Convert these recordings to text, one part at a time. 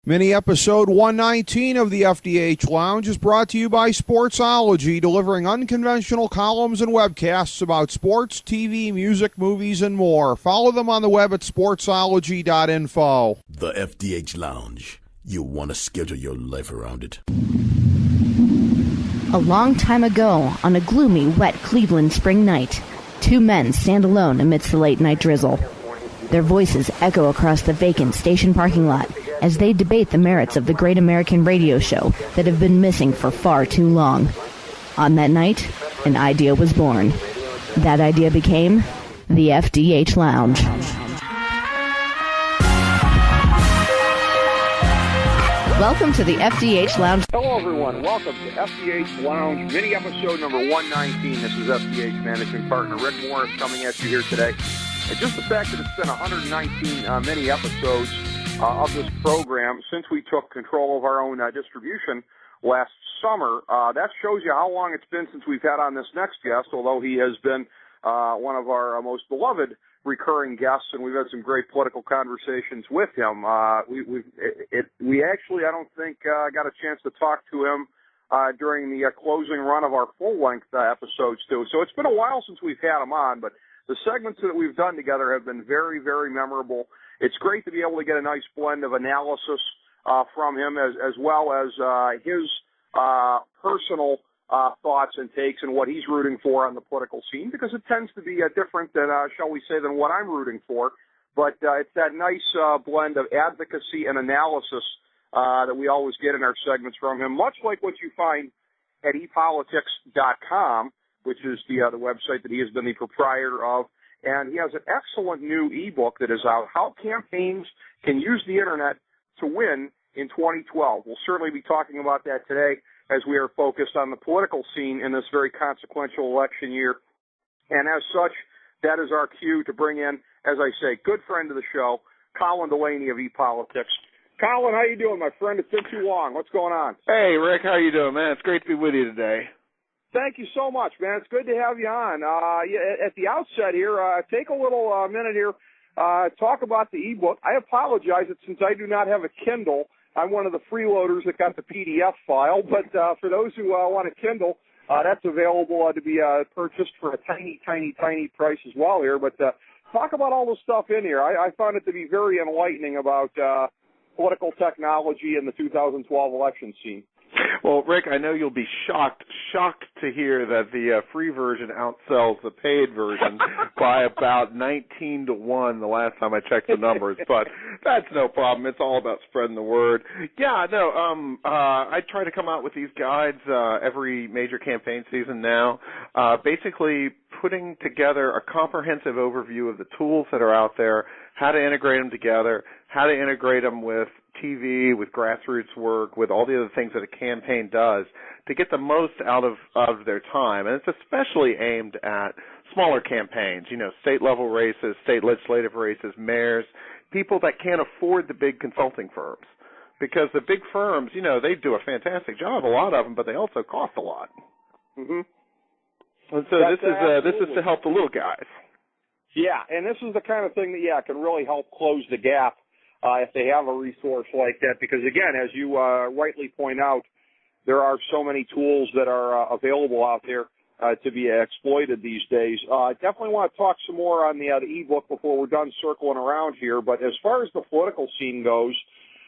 Mini episode 119 of the FDH Lounge is brought to you by Sportsology, delivering unconventional columns and webcasts about sports, TV, music, movies, and more. Follow them on the web at sportsology.info. The FDH Lounge. You want to schedule your life around it. A long time ago, on a gloomy, wet Cleveland spring night, two men stand alone amidst the late-night drizzle. Their voices echo across the vacant station parking lot as they debate the merits of the great American radio show that have been missing for far too long. On that night, an idea was born. That idea became the FDH Lounge. Welcome to the FDH Lounge. Hello, everyone. Welcome to FDH Lounge, mini episode number 119. This is FDH Managing Partner Rick Morris coming at you here today. And just the fact that it's been 119 mini episodes of this program since we took control of our own distribution last summer, that shows you how long it's been since we've had on this next guest, although he has been one of our most beloved recurring guests, and we've had some great political conversations with him. We actually, I don't think, got a chance to talk to him during the closing run of our full-length episodes, too. So it's been a while since we've had him on, but the segments that we've done together have been very, very memorable. It's great to be able to get a nice blend of analysis from him as well as his personal thoughts and takes and what he's rooting for on the political scene, because it tends to be different than, shall we say, than what I'm rooting for. But it's that nice blend of advocacy and analysis that we always get in our segments from him, much like what you find at epolitics.com, which is the website that he has been the proprietor of. And he has an excellent new ebook that is out, How Campaigns Can Use the Internet to Win in 2012. We'll certainly be talking about that today as we are focused on the political scene in this very consequential election year. And as such, that is our cue to bring in, as I say, good friend of the show, Colin Delany of ePolitics. Colin, how you doing, my friend? It's been too long. What's going on? Hey, Rick, how you doing, man? It's great to be with you today. Thank you so much, man. It's good to have you on. At the outset here, take a little minute here, talk about the ebook. I apologize that since I do not have a Kindle, I'm one of the freeloaders that got the PDF file. But for those who want a Kindle, that's available to be purchased for a tiny, tiny, tiny price as well here. But talk about all the stuff in here. I found it to be very enlightening about political technology in the 2012 election scene. Well, Rick, I know you'll be shocked to hear that the free version outsells the paid version by about 19 to 1 the last time I checked the numbers, but that's no problem. It's all about spreading the word. Yeah, no, I try to come out with these guides every major campaign season now, basically putting together a comprehensive overview of the tools that are out there, how to integrate them together, how to integrate them with TV, with grassroots work, with all the other things that a campaign does to get the most out of their time. And it's especially aimed at smaller campaigns, state-level races, state legislative races, mayors, people that can't afford the big consulting firms. Because the big firms, they do a fantastic job, a lot of them, but they also cost a lot. Mm-hmm. And so this is to help the little guys. Yeah, and this is the kind of thing that, can really help close the gap if they have a resource like that. Because, again, as you rightly point out, there are so many tools that are available out there to be exploited these days. I definitely want to talk some more on the ebook before we're done circling around here. But as far as the political scene goes,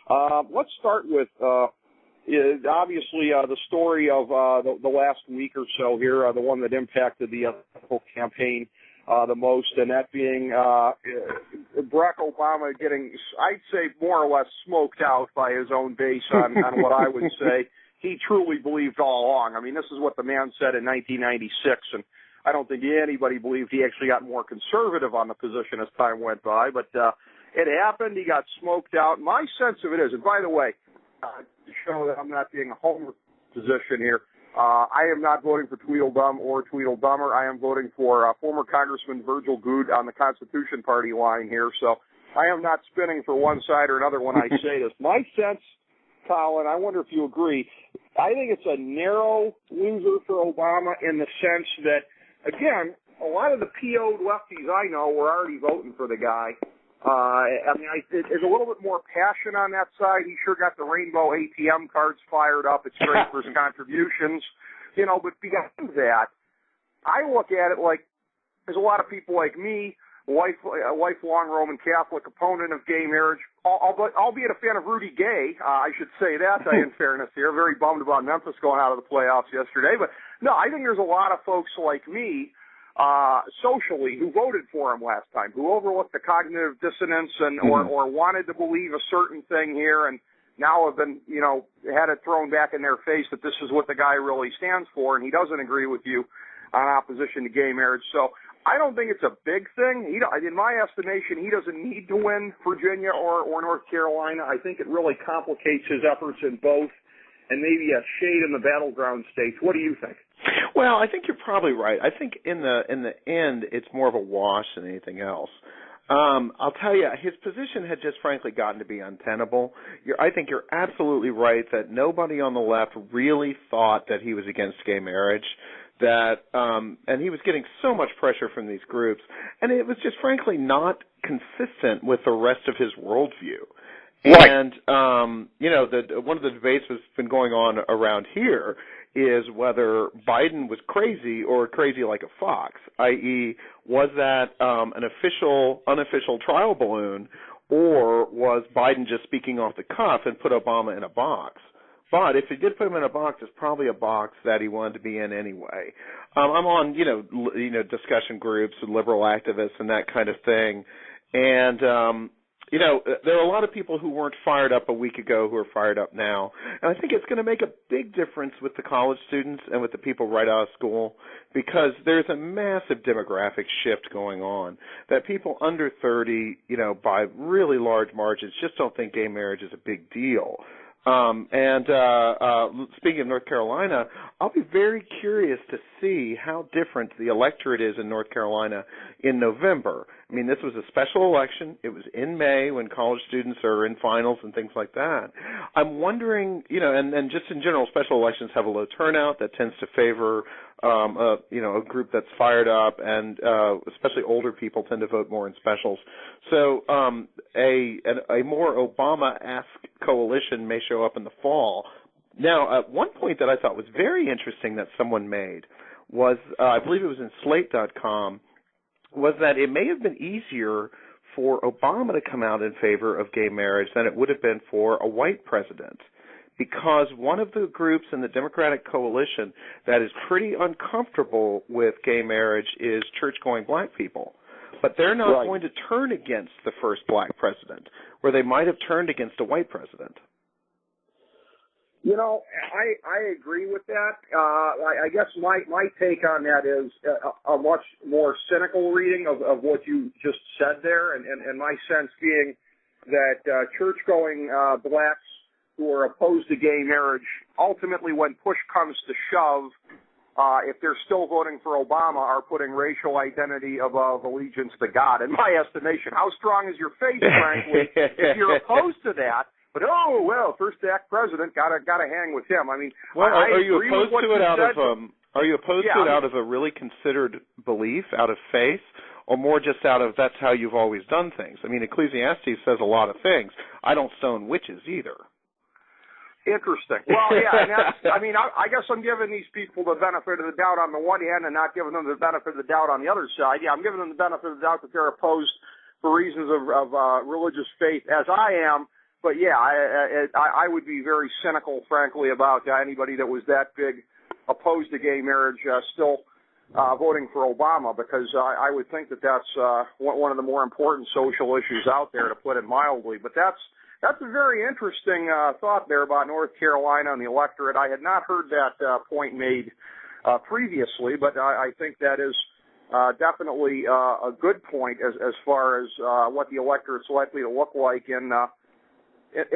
let's start with obviously the story of the last week or so here, the one that impacted the campaign the most, and that being Barack Obama getting, I'd say, more or less smoked out by his own base on what I would say he truly believed all along. I mean, this is what the man said in 1996, and I don't think anybody believed he actually got more conservative on the position as time went by, but it happened. He got smoked out. My sense of it is, and by the way, to show that I'm not being a homer position here, I am not voting for Tweedledum or Tweedledummer. I am voting for former Congressman Virgil Goode on the Constitution Party line here. So I am not spinning for one side or another when I say this. My sense, Colin, I wonder if you agree, I think it's a narrow loser for Obama in the sense that, again, a lot of the PO'd lefties I know were already voting for the guy. There's a little bit more passion on that side. He sure got the rainbow ATM cards fired up. It's great for his contributions, but beyond that, I look at it like there's a lot of people like me, a lifelong Roman Catholic opponent of gay marriage, albeit a fan of Rudy Gay. I should say that in fairness here. Very bummed about Memphis going out of the playoffs yesterday. But no, I think there's a lot of folks like me socially who voted for him last time, who overlooked the cognitive dissonance and or wanted to believe a certain thing here and now have been, had it thrown back in their face that this is what the guy really stands for and he doesn't agree with you on opposition to gay marriage. So I don't think it's a big thing. In my estimation, he doesn't need to win Virginia or North Carolina. I think it really complicates his efforts in both and maybe a shade in the battleground states. What do you think? Well, I think you're probably right. I think in the end, it's more of a wash than anything else. I'll tell you, his position had just frankly gotten to be untenable. I think you're absolutely right that nobody on the left really thought that he was against gay marriage. And he was getting so much pressure from these groups, and it was just frankly not consistent with the rest of his worldview. Right. And one of the debates that's been going on around here is whether Biden was crazy or crazy like a fox, i.e., was that an unofficial trial balloon, or was Biden just speaking off the cuff and put Obama in a box? But if he did put him in a box, it's probably a box that he wanted to be in anyway. I'm on, discussion groups and liberal activists and that kind of thing. And, there are a lot of people who weren't fired up a week ago who are fired up now. And I think it's going to make a big difference with the college students and with the people right out of school because there's a massive demographic shift going on that people under 30, by really large margins just don't think gay marriage is a big deal. Speaking of North Carolina, I'll be very curious to see how different the electorate is in North Carolina in November. I mean, this was a special election. It was in May when college students are in finals and things like that. I'm wondering, and just in general, special elections have a low turnout that tends to favor a group that's fired up, and especially older people tend to vote more in specials. So a more Obama-esque coalition may show up in the fall. Now, one point that I thought was very interesting that someone made was, I believe it was in Slate.com, was that it may have been easier for Obama to come out in favor of gay marriage than it would have been for a white president, because one of the groups in the Democratic coalition that is pretty uncomfortable with gay marriage is church-going black people. But they're not going to turn against the first black president, where they might have turned against a white president. I agree with that. I guess my take on that is a much more cynical reading of what you just said there, and my sense being that church-going blacks who are opposed to gay marriage, ultimately when push comes to shove, if they're still voting for Obama, are putting racial identity above allegiance to God, in my estimation. How strong is your faith, frankly, if you're opposed to that? But first black president, gotta hang with him. I mean, are you opposed to it out of Are you opposed to it out of a really considered belief, out of faith, or more just out of that's how you've always done things? I mean, Ecclesiastes says a lot of things. I don't stone witches either. Interesting. Well, yeah, and that's, I guess I'm giving these people the benefit of the doubt on the one hand and not giving them the benefit of the doubt on the other side. Yeah, I'm giving them the benefit of the doubt that they're opposed for reasons of religious faith, as I am. But, yeah, I would be very cynical, frankly, about anybody that was that big opposed to gay marriage still voting for Obama, because I would think that that's one of the more important social issues out there, to put it mildly. But that's a very interesting thought there about North Carolina and the electorate. I had not heard that point made previously, but I think that is definitely a good point as far as what the electorate's likely to look like in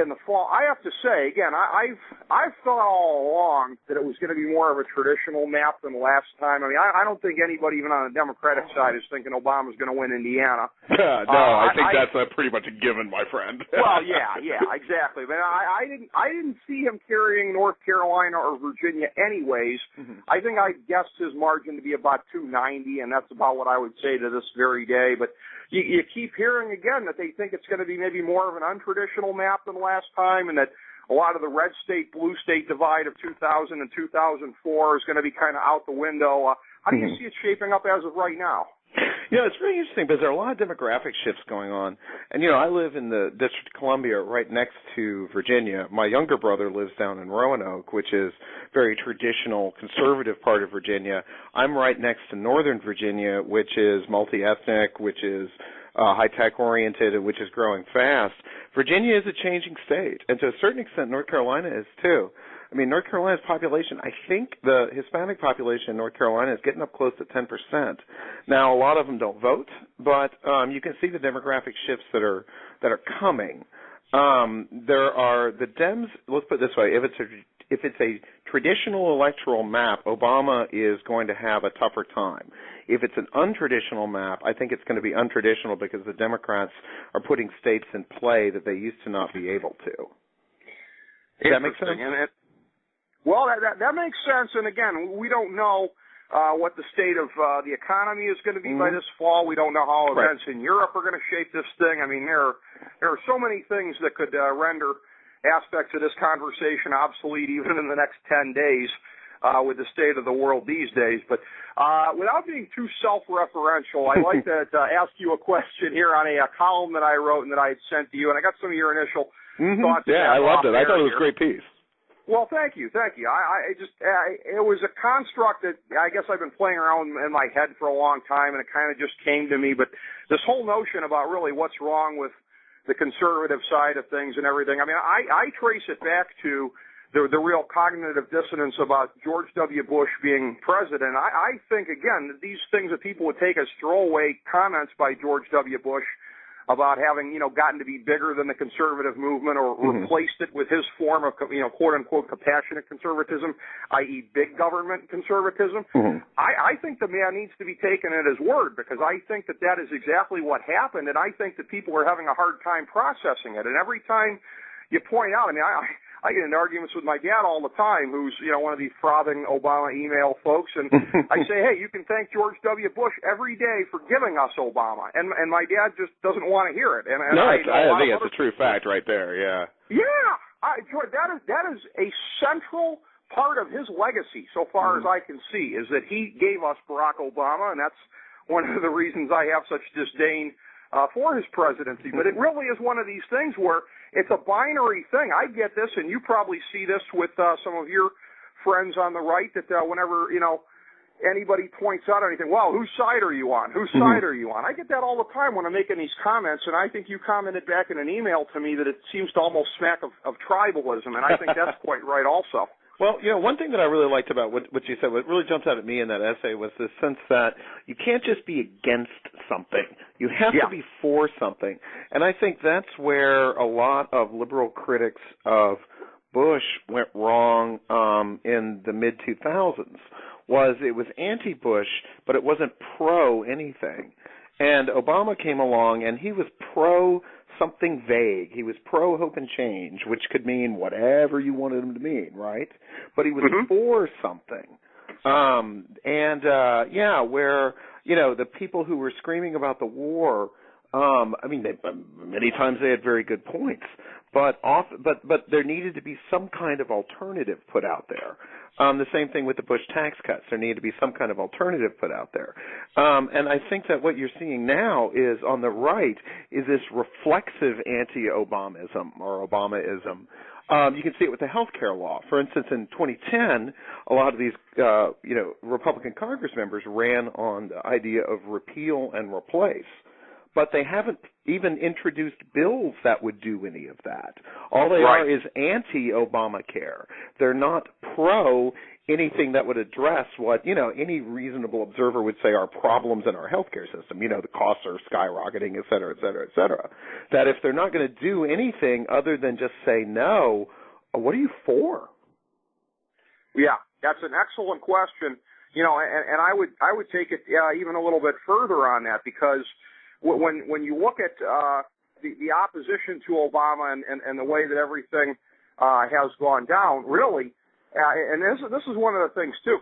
the fall. I have to say, again, I've thought all along that it was going to be more of a traditional map than last time. I mean, I don't think anybody, even on the Democratic side, is thinking Obama's going to win Indiana. I think that's pretty much a given, my friend. Well, yeah, exactly. But I didn't see him carrying North Carolina or Virginia anyways. Mm-hmm. I think I guessed his margin to be about 290, and that's about what I would say to this very day. But you keep hearing again that they think it's going to be maybe more of an untraditional map than last time, and that a lot of the red state, blue state divide of 2000 and 2004 is going to be kind of out the window. How do you see it shaping up as of right now? It's really interesting because there are a lot of demographic shifts going on. And, I live in the District of Columbia right next to Virginia. My younger brother lives down in Roanoke, which is very traditional, conservative part of Virginia. I'm right next to Northern Virginia, which is multi-ethnic, which is high-tech oriented, and which is growing fast. Virginia is a changing state, and to a certain extent, North Carolina is too. I mean, North Carolina's population, I think the Hispanic population in North Carolina is getting up close to 10%. Now, a lot of them don't vote, but you can see the demographic shifts that are coming. There are the Dems. Let's put it this way: if it's a traditional electoral map, Obama is going to have a tougher time. If it's an untraditional map, I think it's going to be untraditional because the Democrats are putting states in play that they used to not be able to. Does that make sense? Well, that makes sense. And again, we don't know what the state of the economy is going to be by this fall. We don't know how events in Europe are going to shape this thing. I mean, there are so many things that could render aspects of this conversation obsolete even in the next 10 days with the state of the world these days. But without being too self-referential, I'd like to ask you a question here on a column that I wrote and that I had sent to you, and I got some of your initial thoughts. Yeah, I loved it. I thought it was a great piece. Well, thank you. It was a construct that I guess I've been playing around in my head for a long time, and it kind of just came to me. But this whole notion about really what's wrong with the conservative side of things and everything, I mean, I trace it back to the real cognitive dissonance about George W. Bush being president. I think, again, that these things that people would take as throwaway comments by George W. Bush about having, gotten to be bigger than the conservative movement or replaced it with his form of, quote-unquote compassionate conservatism, i.e. big government conservatism. I think the man needs to be taken at his word because I think that is exactly what happened, and I think that people are having a hard time processing it. And every time you point out, I mean, I get into arguments with my dad all the time, who's, one of these frothing Obama email folks, and I say, hey, you can thank George W. Bush every day for giving us Obama, and my dad just doesn't want to hear it. And I think that's a true fact right there, yeah. Yeah, George, that is a central part of his legacy, so far as I can see, is that he gave us Barack Obama, and that's one of the reasons I have such disdain for his presidency. But it really is one of these things where it's a binary thing. I get this, and you probably see this with some of your friends on the right, that whenever, anybody points out anything, well, whose side are you on? Whose side are you on? I get that all the time when I'm making these comments, and I think you commented back in an email to me that it seems to almost smack of tribalism, and I think that's quite right also. Well, one thing that I really liked about what you said, what really jumped out at me in that essay was this sense that you can't just be against something. You have to be for something. And I think that's where a lot of liberal critics of Bush went wrong in the mid-2000s, was it was anti-Bush, but it wasn't pro-anything. And Obama came along, and he was pro-something vague. He was pro-hope and change, which could mean whatever you wanted him to mean, right? But he was for something. Where, the people who were screaming about the war, many times they had very good points, but there needed to be some kind of alternative put out there. The same thing with the Bush tax cuts. There needed to be some kind of alternative put out there. And I think that what you're seeing now is on the right is this reflexive anti-Obamism or Obamaism. You can see it with the health care law. For instance, in 2010, a lot of these, Republican Congress members ran on the idea of repeal and replace. But they haven't even introduced bills that would do any of that. All they are is anti-Obamacare. They're not pro anything that would address what, any reasonable observer would say are problems in our healthcare system. The costs are skyrocketing, et cetera, et cetera, et cetera. That if they're not going to do anything other than just say no, what are you for? Yeah, that's an excellent question. And I would take it even a little bit further on that, because when you look at the opposition to Obama and the way that everything has gone down, really, and this is one of the things too.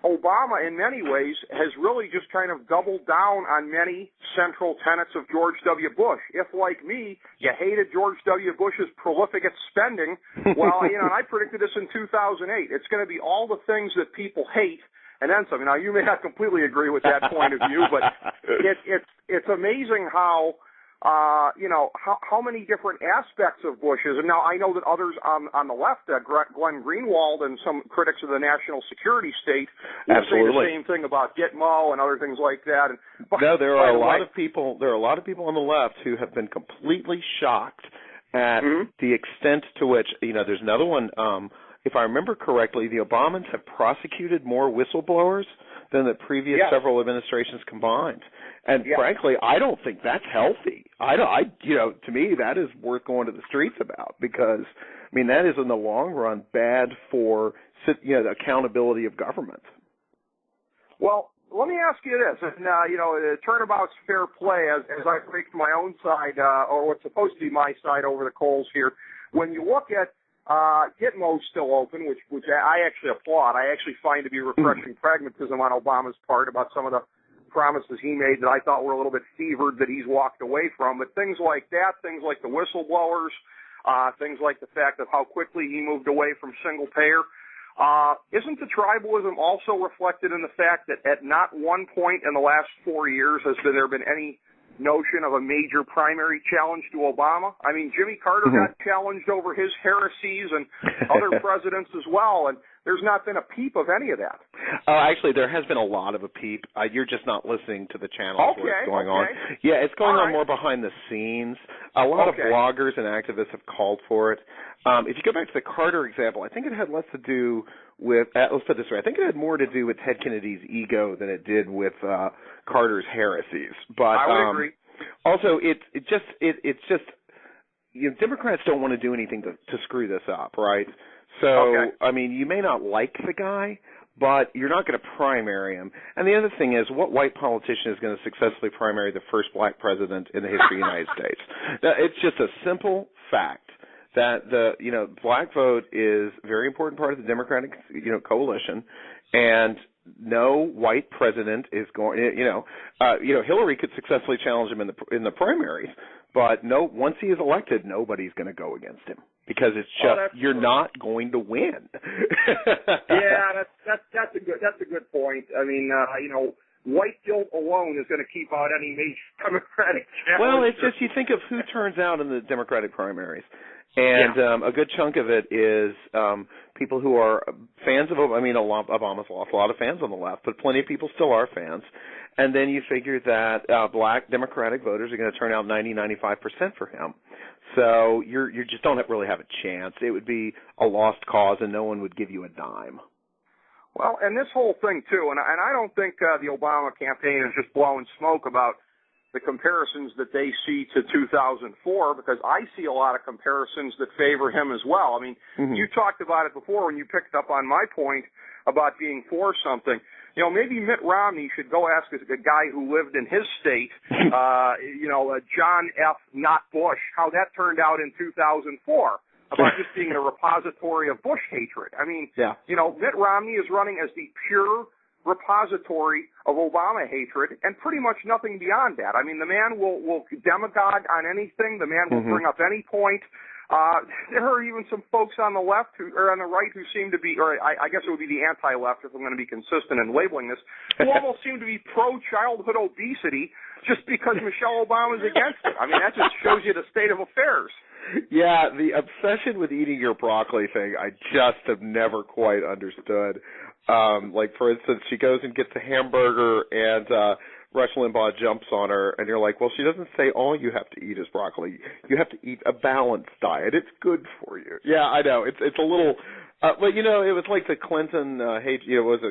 Obama, in many ways, has really just kind of doubled down on many central tenets of George W. Bush. If, like me, you hated George W. Bush's prolific at spending, well, and I predicted this in 2008. It's going to be all the things that people hate, and then some. Now, you may not completely agree with that point of view, but it's amazing how many different aspects of Bush is. And now I know that others on the left, Glenn Greenwald and some critics of the national security state, will say the same thing about Gitmo and other things like that. No, there are a lot of people. There are a lot of people on the left who have been completely shocked at the extent to which There's another one. If I remember correctly, the Obamans have prosecuted more whistleblowers than the previous several administrations combined. And frankly, I don't think that's healthy. To me, that is worth going to the streets about because, that is in the long run bad for, the accountability of government. Well, let me ask you this, and turnabout's fair play as I break my own side, or what's supposed to be my side over the coals here. When you look at Gitmo's still open, which I actually applaud. I actually find to be refreshing pragmatism on Obama's part about some of the promises he made that I thought were a little bit fevered that he's walked away from. But things like that, things like the whistleblowers, things like the fact of how quickly he moved away from single payer, isn't the tribalism also reflected in the fact that at not one point in the last 4 years has there been any notion of a major primary challenge to Obama? Jimmy Carter got challenged over his heresies and other presidents as well, and there's not been a peep of any of that. Actually, there has been a lot of a peep. You're just not listening to the channels where it's going on. Yeah, it's going on more behind the scenes. A lot of bloggers and activists have called for it. If you go back to the Carter example, I think it had less to do with, let's put it this way, I think it had more to do with Ted Kennedy's ego than it did with Carter's heresies. But I would agree. Also, it's just Democrats don't want to do anything to screw this up, right? So, you may not like the guy, but you're not going to primary him. And the other thing is, what white politician is going to successfully primary the first black president in the history of the United States? It's just a simple fact that the black vote is a very important part of the Democratic coalition, and no white president is going. Hillary could successfully challenge him in the primaries, but once he is elected, nobody's going to go against him because it's just you're not going to win. Yeah, that's a good point. White guilt alone is going to keep out any major Democratic challenge. Well, it's just you think of who turns out in the Democratic primaries. And a good chunk of it is people who are fans of Obama's lost a lot of fans on the left, but plenty of people still are fans. And then you figure that black Democratic voters are going to turn out 95% for him. So you just don't really have a chance. It would be a lost cause, and no one would give you a dime. Well, and this whole thing, too, and I don't think the Obama campaign is just blowing smoke about the comparisons that they see to 2004, because I see a lot of comparisons that favor him as well. You talked about it before when you picked up on my point about being for something. Maybe Mitt Romney should go ask a guy who lived in his state, John F. Not Bush, how that turned out in 2004. About just being a repository of Bush hatred. Mitt Romney is running as the pure repository of Obama hatred and pretty much nothing beyond that. The man will demagogue on anything. The man will bring up any point. There are even some folks on the left or on the right who seem to be, or I guess it would be the anti-left if I'm going to be consistent in labeling this, who almost seem to be pro-childhood obesity just because Michelle Obama's against it. That just shows you the state of affairs. Yeah, the obsession with eating your broccoli thing, I just have never quite understood. For instance, she goes and gets a hamburger and Rush Limbaugh jumps on her, and you're like, well, she doesn't say all you have to eat is broccoli. You have to eat a balanced diet. It's good for you. Yeah, I know. It's a little... but, it was like the Clinton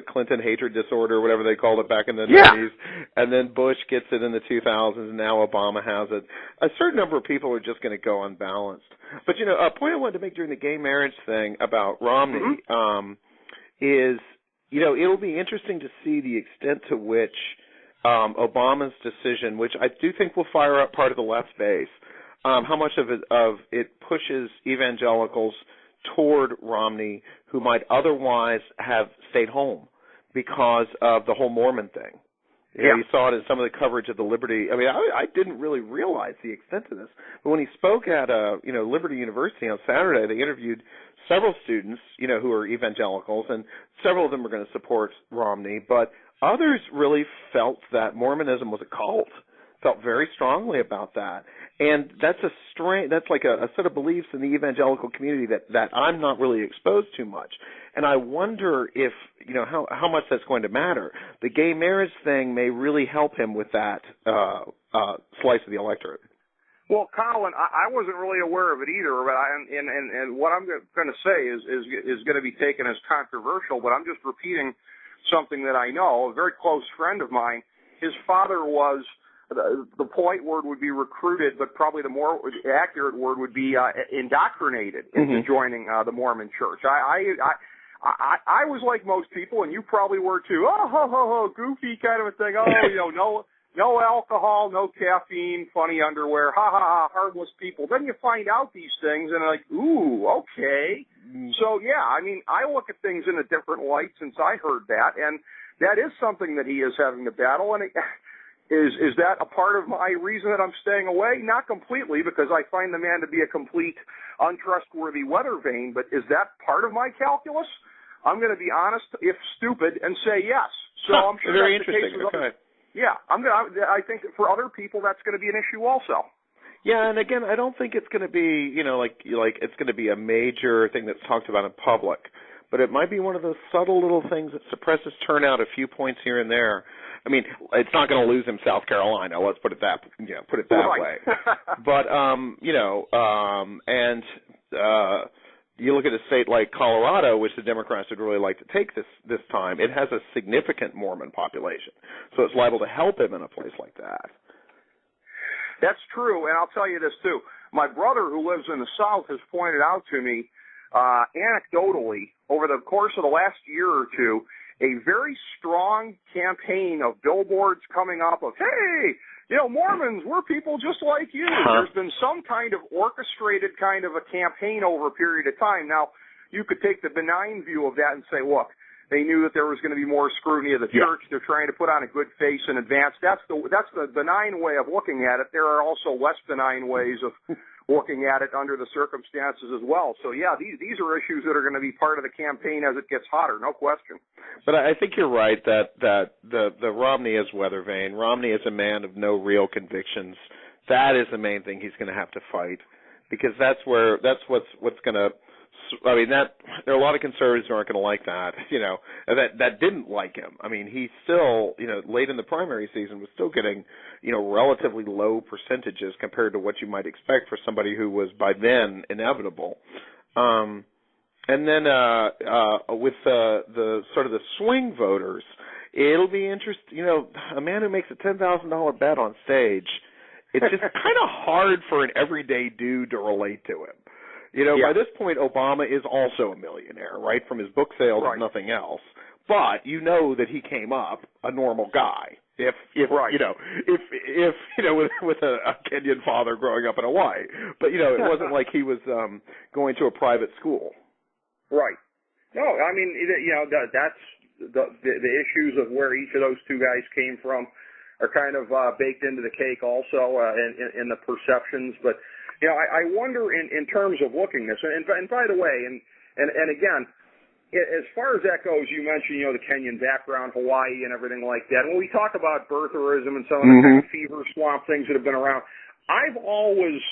Clinton hatred disorder, whatever they called it back in the 90s. And then Bush gets it in the 2000s, and now Obama has it. A certain number of people are just going to go unbalanced. But, a point I wanted to make during the gay marriage thing about Romney is, it'll be interesting to see the extent to which Obama's decision, which I do think will fire up part of the left base, how much of it pushes evangelicals toward Romney who might otherwise have stayed home because of the whole Mormon thing. You saw it in some of the coverage of the Liberty. I mean, I didn't really realize the extent of this. But when he spoke at Liberty University on Saturday, they interviewed several students, who are evangelicals, and several of them were going to support Romney. But others really felt that Mormonism was a cult, felt very strongly about that. And that's that's like a set of beliefs in the evangelical community that I'm not really exposed to much. And I wonder if, how much that's going to matter. The gay marriage thing may really help him with that slice of the electorate. Well, Colin, I wasn't really aware of it either, but and what I'm going to say is going to be taken as controversial, but I'm just repeating something that I know. A very close friend of mine, his father was, the polite word would be recruited, but probably the more accurate word would be indoctrinated into joining the Mormon Church. I was like most people, and you probably were too. Oh, ho, ho, ho, goofy kind of a thing. Oh, no alcohol, no caffeine, funny underwear, ha, ha, ha, harmless people. Then you find out these things, and like, ooh, okay. So, yeah, I mean, I look at things in a different light since I heard that, and that is something that he is having to battle, and is that a part of my reason that I'm staying away? Not completely, because I find the man to be a complete untrustworthy weather vane, but is that part of my calculus? I'm going to be honest, if stupid, and say yes. So I'm sure very that's the interesting. case with Okay. Yeah, I think that for other people that's going to be an issue also. Yeah, and again, I don't think it's going to be, like it's going to be a major thing that's talked about in public, but it might be one of those subtle little things that suppresses turnout a few points here and there. I mean, it's not going to lose him South Carolina. Let's put it that Right. way. But you look at a state like Colorado, which the Democrats would really like to take this time. It has a significant Mormon population, so it's liable to help him in a place like that. That's true, and I'll tell you this too. My brother, who lives in the South, has pointed out to me, anecdotally, over the course of the last year or two, a very strong campaign of billboards coming up of, hey, Mormons, we're people just like you. There's been some kind of orchestrated kind of a campaign over a period of time. Now, you could take the benign view of that and say, look, they knew that there was going to be more scrutiny of the church. They're trying to put on a good face in advance. That's the benign way of looking at it. There are also less benign ways of looking at it under the circumstances as well. So, yeah, these are issues that are going to be part of the campaign as it gets hotter, no question. But I think you're right that the Romney is weather vane. Romney is a man of no real convictions. That is the main thing he's going to have to fight, because that's what's going to. I mean, there are a lot of conservatives who aren't going to like that. That didn't like him. I mean, he still, late in the primary season was still getting, relatively low percentages compared to what you might expect for somebody who was by then inevitable. And then with the sort of the swing voters, it'll be interesting. A man who makes a $10,000 bet on stage, it's just kind of hard for an everyday dude to relate to him. By this point, Obama is also a millionaire, right, from his book sales and nothing else. But that he came up a normal guy. If with a Kenyan father growing up in Hawaii, but it wasn't like he was going to a private school. Right. No, I mean that's the issues of where each of those two guys came from are kind of baked into the cake also in the perceptions, but. I wonder in terms of looking this, and by the way, and again, as far as that goes, you mentioned, the Kenyan background, Hawaii and everything like that. And when we talk about birtherism and some of the kind of fever swamp things that have been around, I've always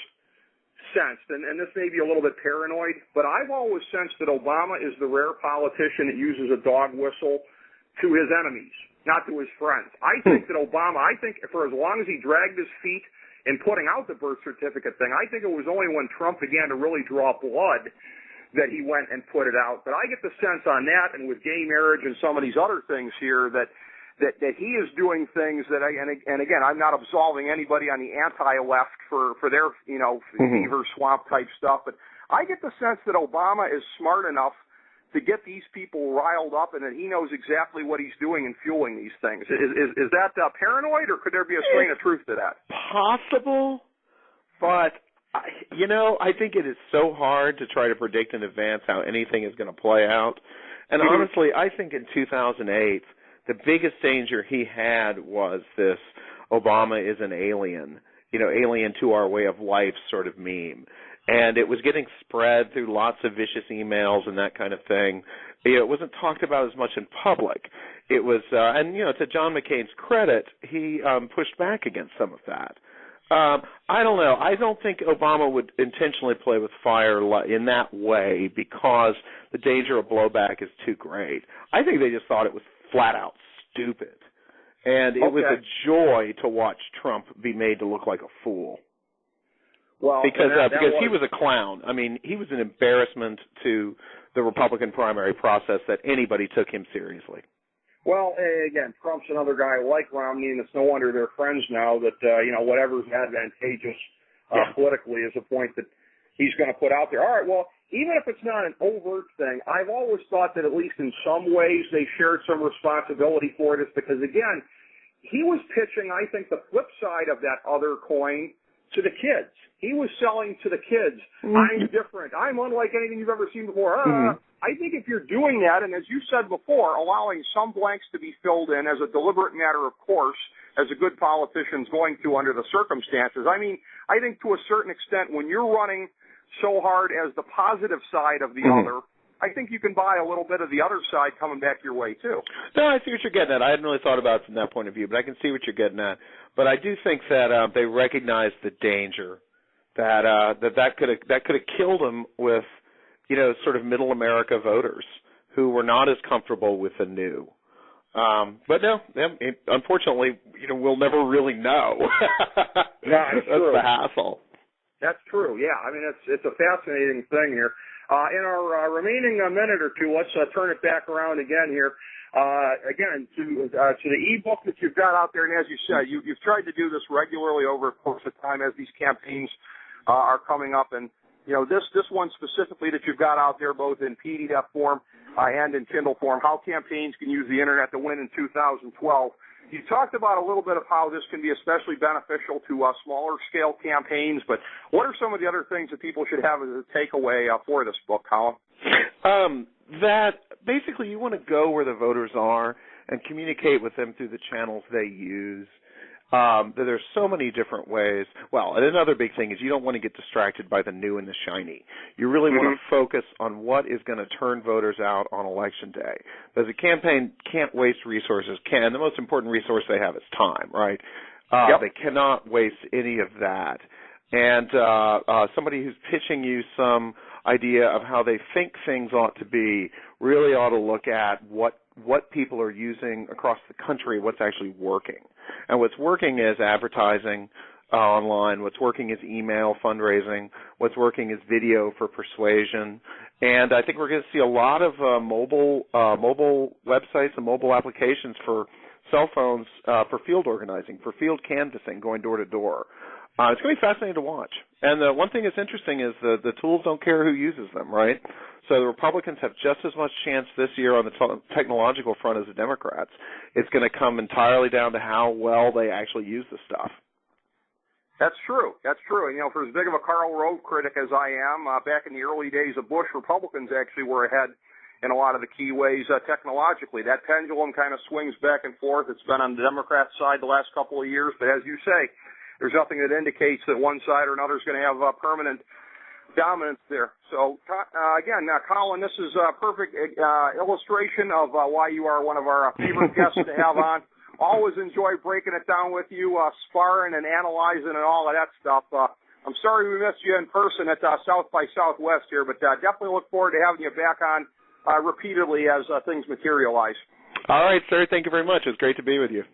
sensed, and this may be a little bit paranoid, but I've always sensed that Obama is the rare politician that uses a dog whistle to his enemies, not to his friends. I think that Obama, for as long as he dragged his feet in putting out the birth certificate thing, I think it was only when Trump began to really draw blood that he went and put it out. But I get the sense on that, and with gay marriage and some of these other things here, that he is doing things that, and again, I'm not absolving anybody on the anti-left for their, fever swamp type stuff, but I get the sense that Obama is smart enough to get these people riled up, and that he knows exactly what he's doing in fueling these things. Is that paranoid, or could there be a strain of truth to that? Possible, but I think it is so hard to try to predict in advance how anything is going to play out. And honestly, I think in 2008, the biggest danger he had was this Obama is an alien, alien to our way of life sort of meme. And it was getting spread through lots of vicious emails and that kind of thing. It wasn't talked about as much in public. It was, and to John McCain's credit, he pushed back against some of that. I don't know. I don't think Obama would intentionally play with fire in that way because the danger of blowback is too great. I think they just thought it was flat out stupid. And it was a joy to watch Trump be made to look like a fool. Well, because he was a clown. I mean, he was an embarrassment to the Republican primary process that anybody took him seriously. Well, again, Trump's another guy like Romney, and it's no wonder they're friends now that, whatever's advantageous politically is a point that he's going to put out there. All right, well, even if it's not an overt thing, I've always thought that at least in some ways they shared some responsibility for this because, again, he was pitching, I think, the flip side of that other coin to the kids. He was selling to the kids. Mm-hmm. I'm different. I'm unlike anything you've ever seen before. I think if you're doing that, and as you said before, allowing some blanks to be filled in as a deliberate matter of course, as a good politician's going to under the circumstances. I mean, I think to a certain extent, when you're running so hard as the positive side of the other, I think you can buy a little bit of the other side coming back your way, too. No, I see what you're getting at. I hadn't really thought about it from that point of view, but I can see what you're getting at. But I do think that they recognized the danger that could have killed them with, sort of middle America voters who were not as comfortable with the new. But no, unfortunately, we'll never really know. That's true. The hassle. That's true. Yeah, I mean, it's a fascinating thing here. In our remaining minute or two, let's turn it back around again here. Again, to the ebook that you've got out there, and as you said, you've tried to do this regularly over a course of time as these campaigns are coming up, and this one specifically that you've got out there, both in PDF form and in Kindle form, how campaigns can use the internet to win in 2012. You talked about a little bit of how this can be especially beneficial to smaller scale campaigns, but what are some of the other things that people should have as a takeaway for this book, Colin? That basically you want to go where the voters are and communicate with them through the channels they use. There's so many different ways. Well, and another big thing is you don't want to get distracted by the new and the shiny. You really want to focus on what is going to turn voters out on Election Day. Because a campaign can't waste resources. And the most important resource they have is time, right? They cannot waste any of that. And somebody who's pitching you some idea of how they think things ought to be really ought to look at what people are using across the country, what's actually working. And what's working is advertising online. What's working is email fundraising. What's working is video for persuasion. And I think we're going to see a lot of mobile websites and mobile applications for cell phones for field organizing, for field canvassing, going door to door. It's going to be fascinating to watch. And the one thing that's interesting is the tools don't care who uses them, right? So the Republicans have just as much chance this year on the technological front as the Democrats. It's going to come entirely down to how well they actually use the stuff. That's true. That's true. And, for as big of a Karl Rove critic as I am, back in the early days of Bush, Republicans actually were ahead in a lot of the key ways technologically. That pendulum kind of swings back and forth. It's been on the Democrat side the last couple of years. But as you say, there's nothing that indicates that one side or another is going to have permanent dominance there. So, again, Colin, this is a perfect illustration of why you are one of our favorite guests to have on. Always enjoy breaking it down with you, sparring and analyzing and all of that stuff. I'm sorry we missed you in person at South by Southwest here, but definitely look forward to having you back on repeatedly as things materialize. All right, sir. Thank you very much. It was great to be with you.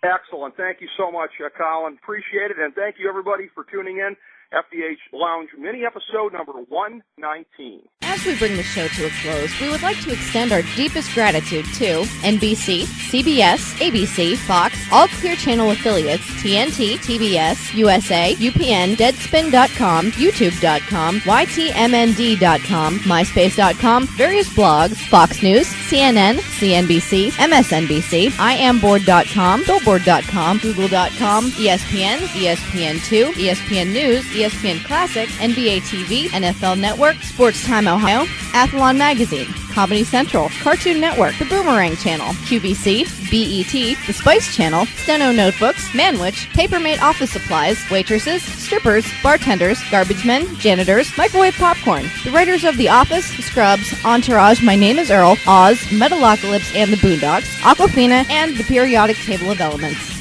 Excellent. Thank you so much, Colin. Appreciate it. And thank you, everybody, for tuning in. FDH Lounge mini episode number 119. As we bring the show to a close, we would like to extend our deepest gratitude to NBC, CBS, ABC, Fox, all Clear Channel affiliates, TNT, TBS, USA, UPN, Deadspin.com, YouTube.com, YTMND.com, MySpace.com, various blogs, Fox News, CNN, CNBC, MSNBC, IamBoard.com, Billboard.com, Google.com, ESPN, ESPN2, ESPN News, ESPN Classic, NBA TV, NFL Network, Sports Time Ohio, Athlon Magazine, Comedy Central, Cartoon Network, The Boomerang Channel, QVC, BET, The Spice Channel, Steno Notebooks, Manwich, Papermate Office Supplies, waitresses, strippers, bartenders, garbage men, janitors, microwave popcorn, the writers of The Office, Scrubs, Entourage, My Name is Earl, Oz, Metalocalypse and the Boondocks, Aquafina, and the periodic table of elements.